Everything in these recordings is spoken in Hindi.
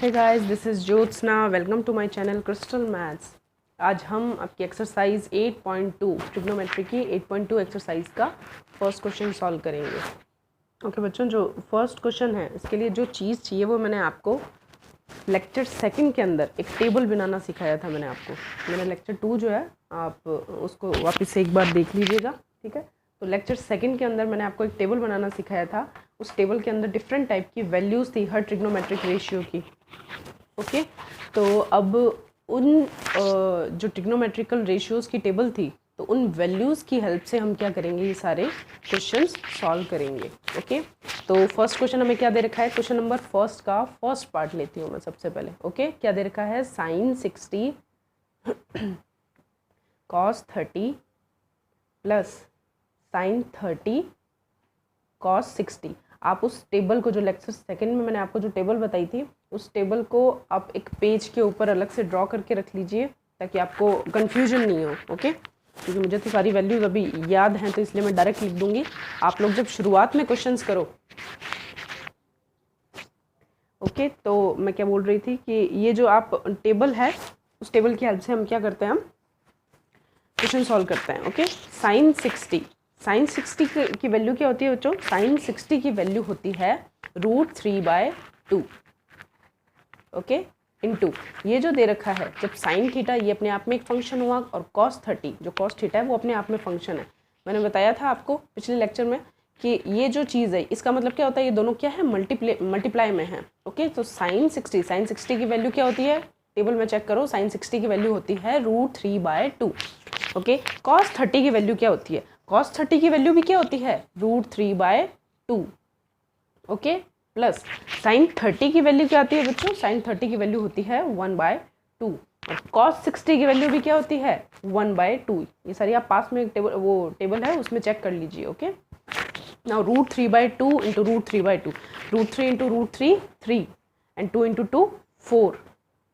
Hey guys, this is Jyotsna. Welcome to my channel Crystal Maths. आज हम आपकी एक्सरसाइज 8.2 ट्रिग्नोमेट्री की 8.2 एक्सरसाइज का फर्स्ट क्वेश्चन सॉल्व करेंगे। ओके बच्चों, जो फर्स्ट क्वेश्चन है इसके लिए जो चीज़ चाहिए वो मैंने आपको लेक्चर सेकंड के अंदर एक टेबल बनाना सिखाया था। मैंने लेक्चर 2 जो है आप उसको वापस से एक बार देख लीजिएगा, ठीक है। तो लेक्चर सेकंड के अंदर मैंने आपको एक टेबल बनाना सिखाया था। उस टेबल के अंदर डिफरेंट टाइप की वैल्यूज़ थी हर ट्रिग्नोमेट्रिक रेशियो की। ओके तो अब उन जो ट्रिग्नोमेट्रिकल रेशियोज़ की टेबल थी, तो उन वैल्यूज़ की हेल्प से हम क्या करेंगे, ये सारे क्वेश्चंस सॉल्व करेंगे। ओके तो फर्स्ट क्वेश्चन हमें क्या दे रखा है, क्वेश्चन नंबर फर्स्ट का फर्स्ट पार्ट लेती हूँ मैं सबसे पहले। ओके क्या दे रखा है, sine 60 cos 30 plus sine 30 cos 60। आप उस टेबल को, जो लेक्चर सेकंड में मैंने आपको जो टेबल बताई थी, उस टेबल को आप एक पेज के ऊपर अलग से ड्रॉ करके रख लीजिए ताकि आपको कन्फ्यूजन नहीं हो। ओके क्योंकि मुझे तो सारी वैल्यूज अभी याद हैं, तो इसलिए मैं डायरेक्ट लिख दूंगी। आप लोग जब शुरुआत में क्वेश्चंस करो, ओके तो मैं क्या बोल रही थी कि ये जो आप टेबल है, उस टेबल की हेल्प से हम क्या करते हैं, हम क्वेश्चन सॉल्व करते हैं। ओके साइन 60 की वैल्यू क्या होती है बच्चों, साइन 60 की वैल्यू होती है √3/2। ओके इनटू ये जो दे रखा है, जब साइन थीटा ये अपने आप में एक फंक्शन हुआ और कॉस 30 जो कॉस थीटा है वो अपने आप में फंक्शन है। मैंने बताया था आपको पिछले लेक्चर में कि ये जो चीज़ है इसका मतलब क्या होता है, ये दोनों क्या है, मल्टीप्लाई में है। ओके तो साइन 60 की वैल्यू क्या होती है, टेबल में चेक करो, साइन 60 की वैल्यू होती है √3/2। ओके कॉस 30 की वैल्यू क्या होती है, कॉस 30 की वैल्यू भी क्या होती है, √3/2। ओके प्लस साइन 30 की वैल्यू क्या आती है बच्चों, साइन 30 की वैल्यू होती है 1/2 और कॉस 60 की वैल्यू भी क्या होती है, 1/2। ये सारी आप पास में टेबल है उसमें चेक कर लीजिए। Okay now √3/2 into √3/2, √3 into √3 3 and 2 into 2 4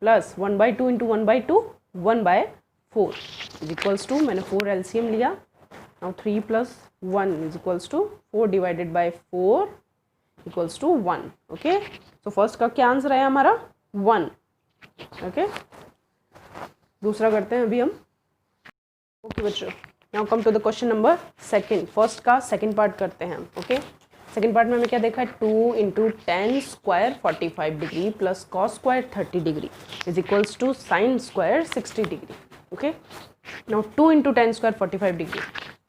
plus 1/2 into 1/2 1/4 is equals to, मैंने 4 एलसीएम लिया। Now 3 plus 1 is equals to 4 divided by 4 equals to 1। Okay so first का क्या आंसर है हमारा 1। ओके दूसरा करते हैं अभी हम। ओके बच्चों now come to the question number second. First का सेकंड पार्ट करते हैं हम। ओके सेकंड पार्ट में हमें क्या देखा है, 2 into 10 square 45 degree plus cos square 30 degree is equals to sine square 60 degree. Okay now 2 into 10 square 45 degree,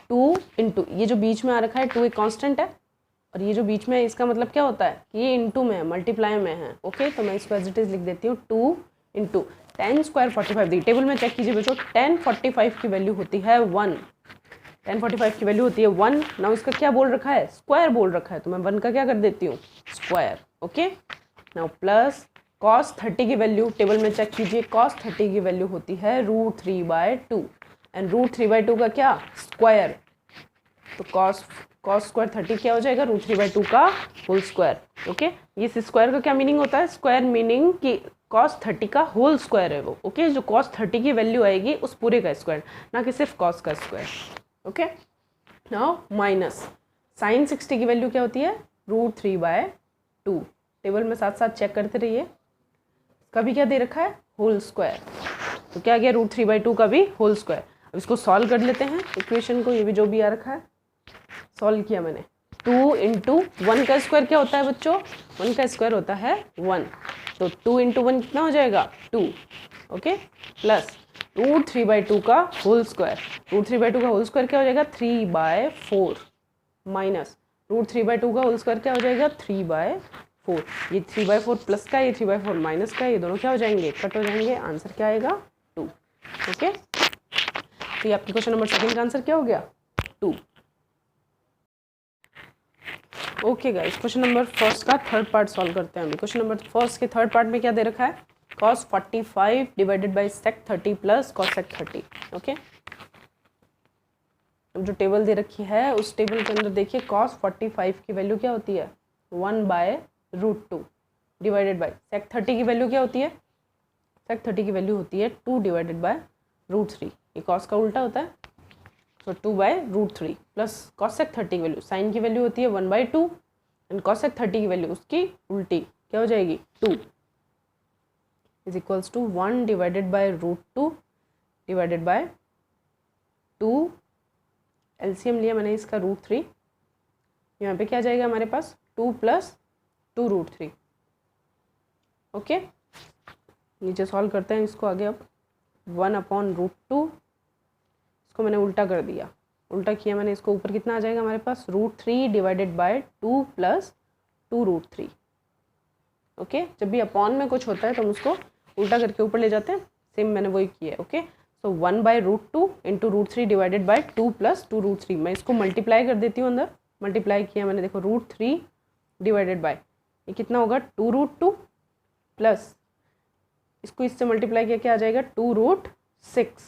2 into ये जो बीच में आ रखा है 2 एक कांस्टेंट है और ये जो बीच में है इसका मतलब क्या होता है कि ये इंटू में है, मल्टीप्लाई में है। ओके तो मैं इसको एज इट इज लिख देती हूँ, 2 इंटू 10 स्क्वायर 45 डिग्री। टेबल में चेक कीजिए बच्चों, 1045 की वैल्यू होती है 1, 1045 की वैल्यू होती है 1। ना उसका क्या बोल रखा है, स्क्वायर बोल रखा है, तो मैं 1 का क्या कर देती हूँ, square. Okay now plus cos 30 की वैल्यू टेबल में चेक कीजिए, कॉस 30 की वैल्यू होती है √3/2 एंड √3/2 का क्या, स्क्वायर। तो कॉस स्क्वायर 30 क्या हो जाएगा, √3/2 का होल स्क्वायर। ओके ये स्क्वायर का क्या मीनिंग होता है, स्क्वायर मीनिंग कि कॉस 30 का होल स्क्वायर है वो। ओके जो कॉस 30 की वैल्यू आएगी उस पूरे का स्क्वायर, ना कि सिर्फ कॉस का square. Okay now minus sine 60 की वैल्यू क्या होती है, √3/2। टेबल में साथ साथ चेक करते रहिए, कभी क्या दे रखा है, होल स्क्वायर। तो क्या गया, √3/2 का भी होल स्क्वायर। अब इसको सॉल्व कर लेते हैं इक्वेशन को, ये भी जो भी आ रखा है सॉल्व किया मैंने। 2 इंटू 1 का स्क्वायर क्या होता है बच्चों, 1 का स्क्वायर होता है 1, तो 2 इंटू 1 कितना हो जाएगा, 2। ओके प्लस √3/2 का होल स्क्वायर, √3/2 का होल स्क्वायर क्या हो जाएगा, 3/4 माइनस √3/2 का होल स्क्वायर क्या हो जाएगा, 3/4। ये 3/4 प्लस का, ये 3/4 माइनस का, ये दोनों क्या हो जाएंगे, कट हो जाएंगे। आंसर क्या आएगा, 2। ओके तो ये आपके क्वेश्चन नंबर सेकंड का आंसर क्या हो गया, 2। Okay guys question number first का थर्ड पार्ट सॉल्व करते हैं हम। क्वेश्चन नंबर फर्स्ट के थर्ड पार्ट में क्या दे रखा है, cos 45 divided by sec 30 plus cos sec 30। Okay अब जो टेबल दे रखी है उस टेबल के अंदर देखिए cos 45 की वैल्यू क्या होती है, 1/√2 डिवाइडेड बाई sec 30 की वैल्यू क्या होती है, sec 30 की वैल्यू होती है 2 डिवाइडेड बाई √3। ये cos का उल्टा होता है, तो 2/√3 प्लस cos sec 30 की वैल्यू, साइन की वैल्यू होती है 1/2 एंड cos sec 30 की वैल्यू उसकी उल्टी क्या हो जाएगी, 2। Is equals to 1 divided by √2 divided by 2, LCM लिया मैंने इसका √3, यहाँ पे क्या जाएगा हमारे पास 2 + 2√3। ओके, नीचे सॉल्व करते हैं इसको आगे। अब 1/√2, इसको मैंने उल्टा कर दिया, उल्टा किया मैंने इसको, ऊपर कितना आ जाएगा हमारे पास √3 डिवाइडेड बाय 2 + 2√3। ओके, जब भी अपॉन में कुछ होता है तो हम उसको उल्टा करके ऊपर ले जाते हैं, सेम मैंने वही किया है। Okay, so 1/√2 into √3 divided by 2 + 2√3। मैं इसको मल्टीप्लाई कर देती हूँ, अंदर मल्टीप्लाई किया मैंने, देखो √3 डिवाइडेड बाय, ये कितना होगा 2√2 प्लस इसको इससे मल्टीप्लाई किया, क्या आ जाएगा 2√6।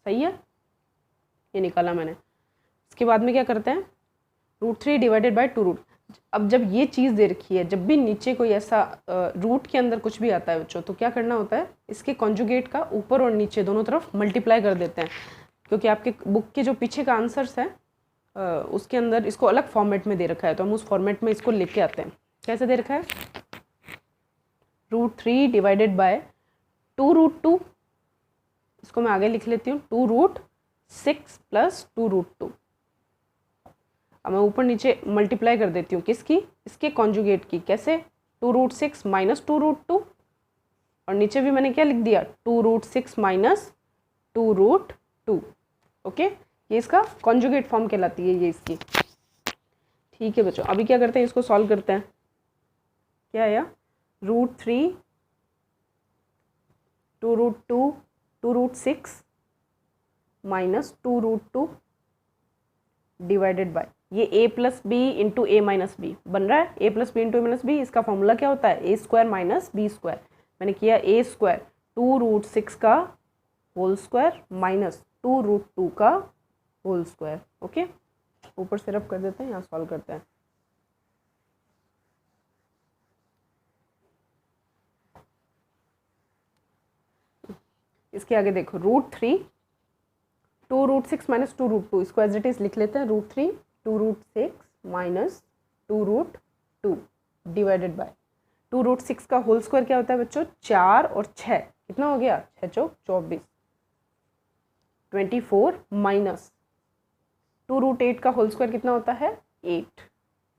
सही है, ये निकाला मैंने। इसके बाद में क्या करते हैं, √3 डिवाइडेड बाय 2 अब जब ये चीज़ दे रखी है, जब भी नीचे कोई ऐसा रूट के अंदर कुछ भी आता है बच्चों, तो क्या करना होता है, इसके कॉन्जुगेट का ऊपर और नीचे दोनों तरफ मल्टीप्लाई कर देते हैं, क्योंकि आपके बुक के जो पीछे का आंसर्स है उसके अंदर इसको अलग फॉर्मेट में दे रखा है, तो हम उस फॉर्मेट में इसको लेके आते हैं। कैसे दे रखा है, √3 डिवाइडेड बाय 2√2, इसको मैं आगे लिख लेती हूँ 2√6 + 2√2। अब मैं ऊपर नीचे मल्टीप्लाई कर देती हूँ, किसकी, इसके कॉन्जुगेट की। कैसे, 2√6 - 2√2, और नीचे भी मैंने क्या लिख दिया 2√6 - 2√2। ओके, ये इसका कॉन्जुगेट फॉर्म कहलाती है ये इसकी। ठीक है बच्चों, अभी क्या करते हैं, इसको सॉल्व करते हैं। क्या आया, √3 2√2 2√6 - 2√2 डिवाइडेड बाय, ये a + b into a - b बन रहा है। a + b into a - b, इसका फॉर्मूला क्या होता है, a² - b²। मैंने किया a² 2√6 का होल स्क्वायर माइनस 2√2 का होल स्क्वायर। ओके, ऊपर से रब कर देते हैं, यहाँ सॉल्व करते हैं। इसके आगे देखो √3 2√6 - 2√2, इसको एज इट इज लिख लेते हैं, √3 2√6 - 2√2 डिवाइडेड बाय 2√6 का होल स्क्वायर क्या होता है बच्चों, 4 और 6 कितना हो गया, 6 चौक 24, 24 माइनस 2√8 का होल स्क्वायर कितना होता है 8।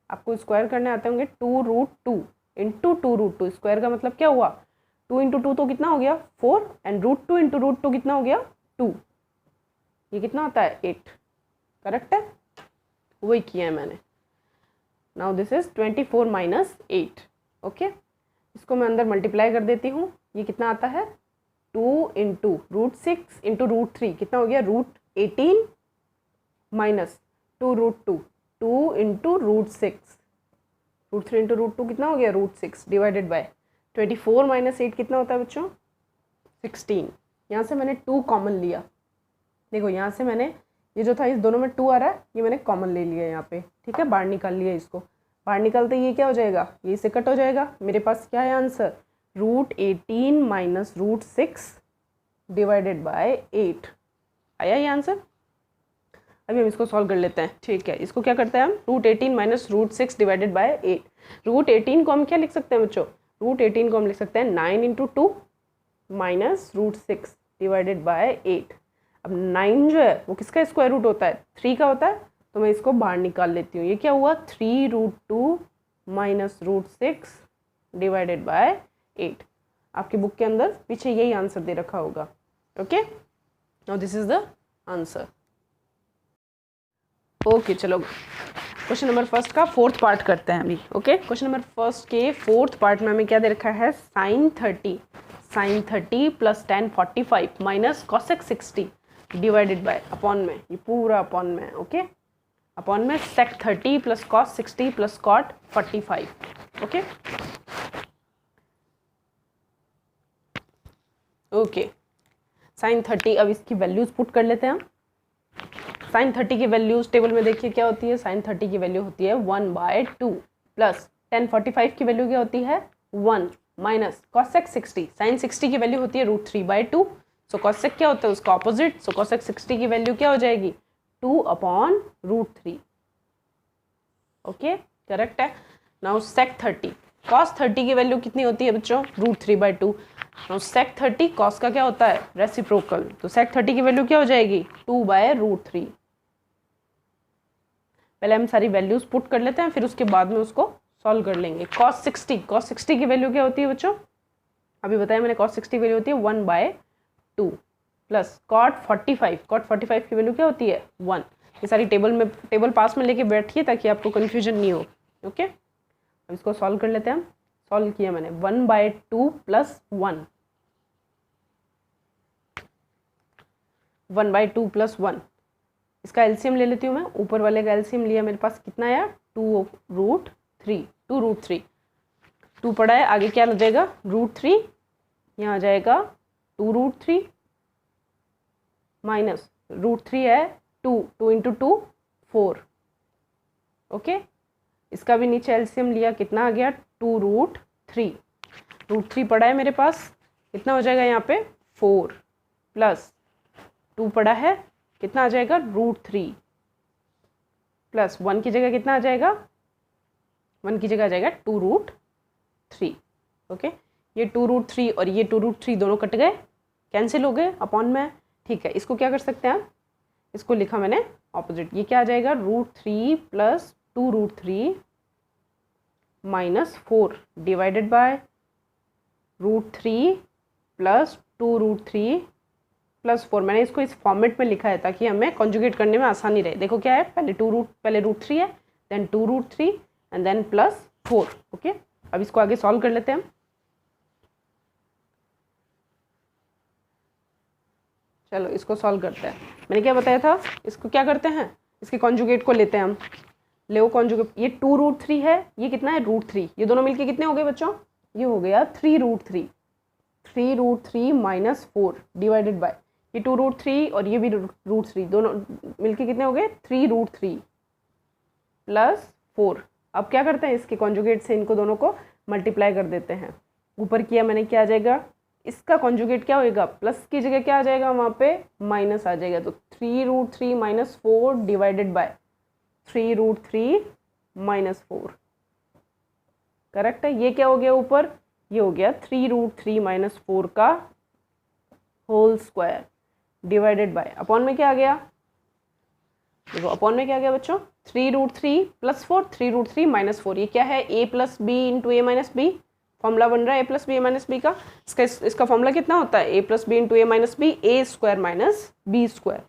आपको स्क्वायर करने आते होंगे, 2√2 इंटू 2√2, स्क्वायर का मतलब क्या हुआ 2 × 2 तो कितना हो गया 4, एंड √2 × √2 कितना हो गया 2, ये कितना होता है 8। करेक्ट है, वही किया है मैंने। Now this is 24 minus 8। Okay, इसको मैं अंदर मल्टीप्लाई कर देती हूँ, ये कितना आता है 2 × √6 इंटू √3 कितना हो गया √18 माइनस 2√2 2 × √6 √3 × √2 कितना हो गया √6 डिवाइडेड बाय 24 माइनस 8 कितना होता है बच्चों 16। यहाँ से मैंने 2 कॉमन लिया, देखो यहाँ से मैंने ये जो था इस दोनों में 2 आ रहा है, ये मैंने कॉमन ले लिया यहाँ पे। ठीक है, बाहर निकाल लिया इसको, बाहर निकालते ये क्या हो जाएगा, ये से कट हो जाएगा। मेरे पास क्या है आंसर, √18 माइनस √6 डिवाइडेड बाय 8 आया ये आंसर। अभी हम इसको सॉल्व कर लेते हैं। ठीक है, इसको क्या करते हैं हम, √18 माइनस √6 डिवाइडेड बाय 8। √18 को हम क्या लिख सकते हैं बच्चों, √18 को हम लिख सकते हैं 9 × 2 माइनस √6 डिवाइडेड बाय 8। अब 9 जो है वो किसका स्क्वायर रूट होता है 3 का होता है, तो मैं इसको बाहर निकाल लेती हूँ। ये क्या हुआ 3√2 माइनस √6 डिवाइडेड बाय 8। आपकी बुक के अंदर पीछे यही आंसर दे रखा होगा। Okay, now this is the answer. Okay, चलो क्वेश्चन नंबर फर्स्ट का 4th पार्ट करते हैं अभी। ओके, क्वेश्चन नंबर फर्स्ट के 4th पार्ट में हमें क्या दे रखा है, sin 30 plus tan 45 minus cosec 60 divided by upon में, ये पूरा अपॉन में है। ओके, अपॉन में sec 30 plus cos 60 plus cot 45। Okay okay, sin 30, अब इसकी वैल्यूज पुट कर लेते हैं हम। sin 30 की वैल्यूज टेबल में देखिए क्या होती है, sin 30 की वैल्यू होती है 1/2 प्लस tan 45 की वैल्यू क्या होती है 1 माइनस cosec 60, sin 60 की वैल्यू होती है √3/2। सो cosec क्या होता है उसका ऑपोजिट, सो cosec 60 की वैल्यू क्या हो जाएगी 2/√3। ओके, करेक्ट है। नाउ sec 30, cos 30 की वैल्यू कितनी होती है बच्चों √3/2। तो सेक 30 कॉस का क्या होता है, रेसिप्रोकल, तो सेक 30 की वैल्यू क्या हो जाएगी, 2/√3। पहले हम सारी वैल्यूज पुट कर लेते हैं, फिर उसके बाद में उसको सॉल्व कर लेंगे। cos 60 की वैल्यू क्या होती है बच्चों, अभी बताया मैंने, cos 60 की वैल्यू होती है 1/2 प्लस cot 45 की वैल्यू क्या होती है 1। ये सारी टेबल पास में लेके बैठिए ताकि आपको कन्फ्यूजन नहीं हो। ओके, अब इसको सॉल्व कर लेते हैं हम। सॉल्व किया मैंने 1/2 प्लस 1, 1/2 प्लस 1, इसका एलसीएम ले लेती हूँ मैं। ऊपर वाले का एलसीएम लिया, मेरे पास कितना आया 2√3, 2 पड़ा है, आगे क्या लगेगा √3, यहाँ आ जाएगा 2√3 माइनस √3 है 2 इंटू 2 4। ओके, इसका भी नीचे एलसीएम लिया, कितना आ गया 2√3, √3 पड़ा है मेरे पास, कितना हो जाएगा यहाँ पे 4 प्लस 2 पड़ा है, कितना आ जाएगा √3 प्लस 1 की जगह कितना आ जाएगा, 1 की जगह आ जाएगा 2√3। ओके, ये 2√3 और ये 2√3 दोनों कट गए, कैंसिल हो गए अपॉन में। ठीक है, इसको क्या कर सकते हैं, इसको लिखा मैंने ऑपोजिट, ये क्या आ जाएगा √3 plus 2√3 minus 4 divided by √3 plus 2√3 plus 4। मैंने इसको इस फॉर्मेट में लिखा है ताकि हमें कॉन्जुगेट करने में आसानी रहे। देखो क्या है, पहले √3 है, then 2√3 and then plus 4। Okay, अब इसको आगे सॉल्व कर लेते हैं हम। चलो इसको सॉल्व करते हैं। मैंने क्या बताया था, इसको क्या करते हैं, इसके कॉन्जुगेट को लेते हैं हम। ले कॉन्जुगेट, ये 2√3 है, ये कितना है √3, ये दोनों मिलके कितने हो गए बच्चों, ये हो गया 3√3 माइनस 4 डिवाइडेड बाय, ये 2√3 और ये भी √3 दोनों मिलके कितने हो गए 3√3 प्लस 4। अब क्या करते हैं, इसके कॉन्जुगेट से इनको दोनों को मल्टीप्लाई कर देते हैं। ऊपर किया मैंने, क्या आ जाएगा, इसका कॉन्जुगेट क्या होएगा, प्लस की जगह क्या आ जाएगा वहाँ पे माइनस आ जाएगा, तो 3√3 minus 4 divided by 3√3 minus 4। Correct है, ये क्या हो गया ऊपर, ये हो गया 3√3 माइनस 4 का whole square divided by, upon में क्या आ गया, देखो अपॉन में क्या आ गया बच्चों, 3√3 प्लस 4, 3√3 माइनस 4, ये क्या है a plus B into A minus B, formula बन रहा है a plus B A minus B का। इसका फॉर्मूला कितना होता है, a plus B into A minus B, A square minus B square.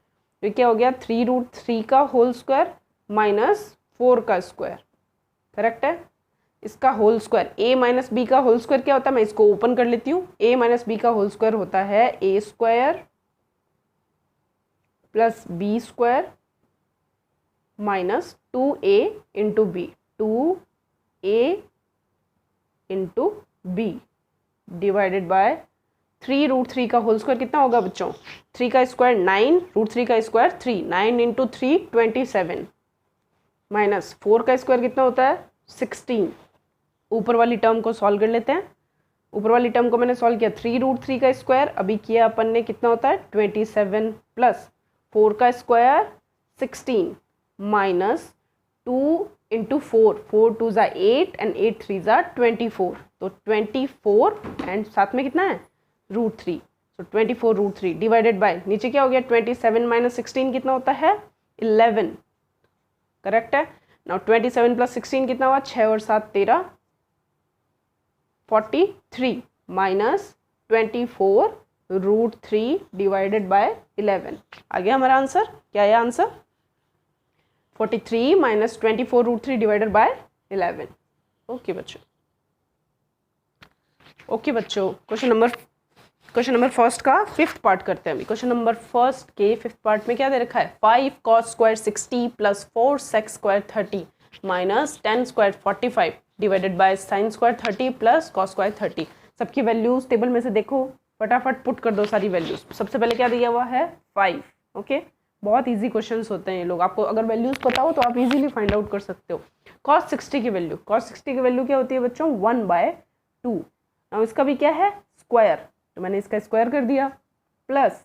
तो क्या हो गया 3√3 का होल स्क्वायर माइनस 4 का स्क्वायर। करेक्ट है, इसका whole square, a minus B का होल स्क्वायर क्या होता है, मैं इसको ओपन कर लेती हूँ। a माइनस बी का होल स्क्वायर होता है a square plus B square minus 2a into B, 2a into B divided by 3√3 का होल स्क्वायर कितना होगा बच्चों, 3 का स्क्वायर 9, √3 का स्क्वायर 3, 9 इंटू 3 27 माइनस 4 का स्क्वायर कितना होता है 16। ऊपर वाली टर्म को सॉल्व कर लेते हैं। ऊपर वाली टर्म को मैंने सॉल्व किया, 3√3 का स्क्वायर अभी किया अपन ने, कितना होता है 27 प्लस 4 का स्क्वायर 16 माइनस 2 इंटू 4, 4 2 ज़ा 8 एंड 8 3 ज़ा 24, तो 24 एंड साथ में कितना है √3, तो 24√3 डिवाइडेड बाय, नीचे क्या हो गया 27 माइनस 16 कितना होता है 11। करेक्ट है, नाउ 27 प्लस 16 कितना हुआ, 6 और 7 13, 43 माइनस 24√3 डिवाइडेड बाय 11। आ गया हमारा आंसर, क्या है answer 43 minus 24√3 divided by 11। Okay बच्चों, ओके बच्चों, क्वेश्चन नंबर फर्स्ट का 5th पार्ट करते हैं अभी। क्वेश्चन नंबर फर्स्ट के 5th पार्ट में क्या दे रखा है, 5 cos square 60 plus 4 sec square 30 minus 10 square 45 divided by sin square 30 plus cos square 30। सबकी वैल्यूज टेबल में से देखो, फटाफट पुट कर दो सारी वैल्यूज। सबसे पहले क्या दिया हुआ है 5। ओके, बहुत इजी क्वेश्चंस होते हैं ये लोग, आपको अगर वैल्यूज पता हो तो आप इजीली फाइंड आउट कर सकते हो। cos 60 की वैल्यू, cos 60 की वैल्यू क्या होती है बच्चों 1/2। अब इसका भी क्या है स्क्वायर, तो मैंने इसका स्क्वायर कर दिया, प्लस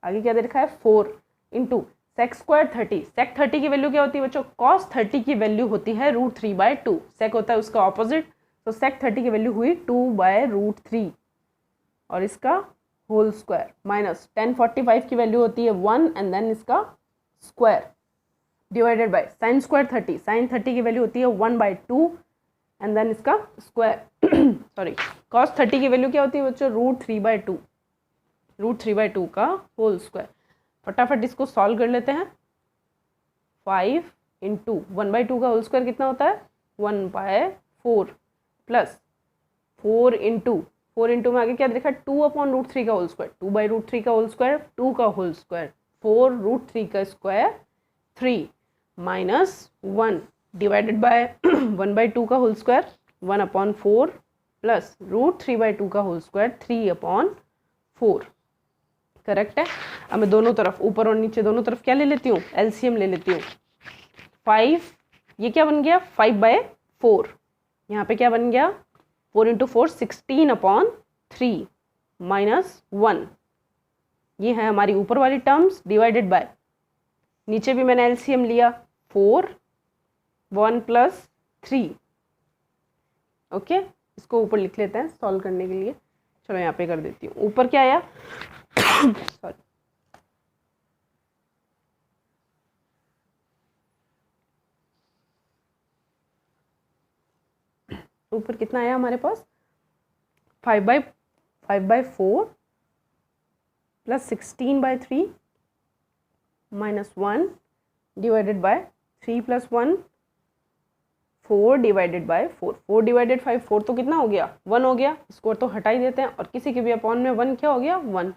आगे क्या दे रखा है 4 इंटू सेक स्क्वायर 30। सेक 30 की वैल्यू क्या होती है बच्चों, cos 30 की वैल्यू होती है √3/2। सेक होता है उसका ऑपोजिट, तो सेक 30 की वैल्यू हुई 2/√3 और इसका होल स्क्वायर माइनस 1045 की वैल्यू होती है 1 एंड देन इसका square divided by sine square 30, sine 30 की वैल्यू होती है 1/2 एंड देन इसका स्क्वायर सॉरी कॉस 30 की वैल्यू क्या होती है बच्चों, √3/2, √3/2 का होल स्क्वायर। फटाफट इसको सॉल्व कर लेते हैं। 5 × 1/2 का होल स्क्वायर कितना होता है 1/4 प्लस 4 × में आगे क्या देखा 2/√3 का होल स्क्वायर, 2/√3 का होल स्क्वायर 2 का होल स्क्वायर 4√3 का स्क्वायर 3 माइनस 1 डिवाइडेड बाय 1/2 का होल स्क्वायर 1/4 प्लस √3/2 का होल स्क्वायर 3/4। करेक्ट है। अब मैं दोनों तरफ ऊपर और नीचे दोनों तरफ क्या ले लेती हूँ, एलसीएम ले लेती हूँ। 5 ये क्या बन गया 5/4, यहाँ पे क्या बन गया 4 × 4 16/3 माइनस 1, ये है हमारी ऊपर वाली टर्म्स डिवाइडेड बाय नीचे भी मैंने एलसीएम लिया 4 1 + 3। ओके, इसको ऊपर लिख लेते हैं सॉल्व करने के लिए। चलो यहाँ पे कर देती हूँ। ऊपर क्या आया सॉरी ऊपर कितना आया हमारे पास 5/4 plus 16/3 minus 1 divided bye 3 + 1 4 divided by 4, 4 divided 5 4 तो कितना हो गया 1 हो गया। इसको तो हटा ही देते हैं और किसी के भी अपॉन में 1 क्या हो गया 1,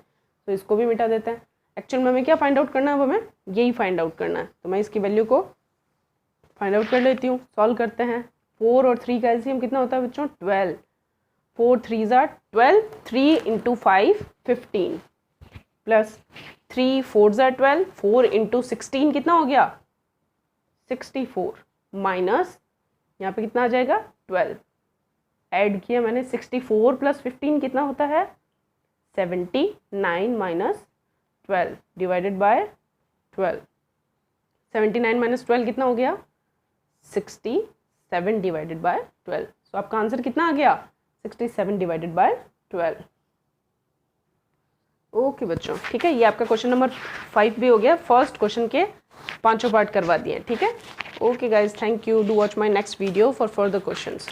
तो इसको भी मिटा देते हैं। एक्चुअल में हमें क्या फाइंड आउट करना है, अब हमें यही फाइंड आउट करना है। तो मैं इसकी वैल्यू को फाइंड आउट कर लेती हूँ, सॉल्व करते हैं। 4 और 3 का एलसीएम कितना होता है बच्चों 12, 4 3 = 12, 3 × 5 15 प्लस 3 4 = 12, 4 × 16 कितना हो गया 64 माइनस यहाँ पे कितना आ जाएगा 12, ऐड किया मैंने 64 + 15 कितना होता है 79 माइनस 12 डिवाइडेड बाय 12, 79 - 12 कितना हो गया 67 डिवाइडेड बाय 12। सो आपका आंसर कितना आ गया 67 डिवाइडेड बाय 12। ओके बच्चों, ठीक है, ये आपका क्वेश्चन नंबर 5 भी हो गया। फर्स्ट क्वेश्चन के 5 पार्ट करवा दिए, ठीक है। Okay guys, thank you, do watch my next video for further questions.